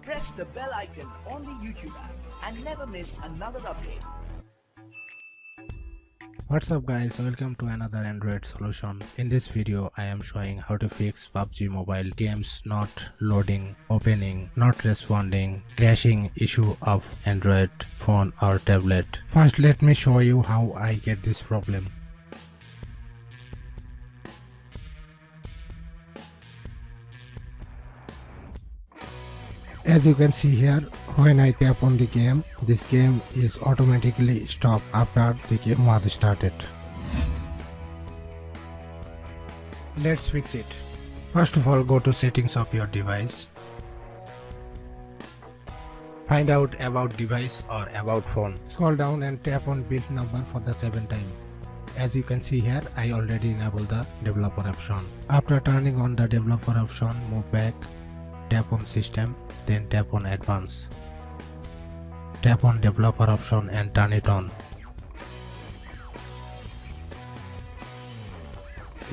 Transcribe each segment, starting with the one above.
press the bell icon on the YouTube app and never miss another update. What's up guys, welcome to another Android solution. In this video I am showing how to fix PUBG mobile games not loading, opening, not responding, crashing issue of Android phone or tablet. First let me show you how I get this problem. As you can see here, when I tap on the game, this game is automatically stopped after the game was started. Let's fix it. First of all, go to settings of your device. Find out about device or about phone. Scroll down and tap on build number for the 7th time. As you can see here, I already enabled the developer option. After turning on the developer option, move back, tap on system, then tap on advanced. Tap on developer option and turn it on.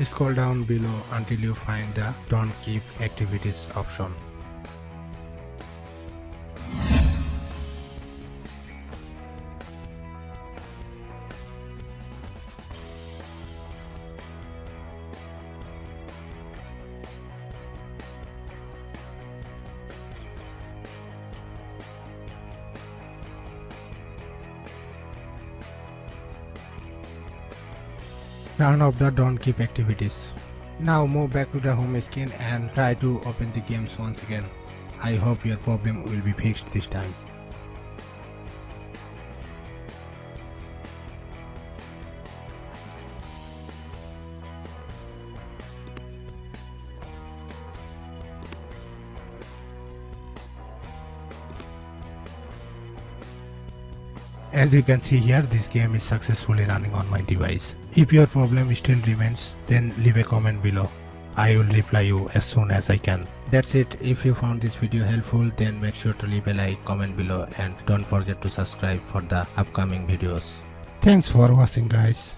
Scroll down below until you find the don't keep activities option. Turn off the don't keep activities. Now move back to the home screen and try to open the games once again. I hope your problem will be fixed this time. As you can see here, this game is successfully running on my device. If your problem still remains, then leave a comment below. I will reply you as soon as I can. That's it. If you found this video helpful, then make sure to leave a like, comment below, and don't forget to subscribe for the upcoming videos. Thanks for watching guys.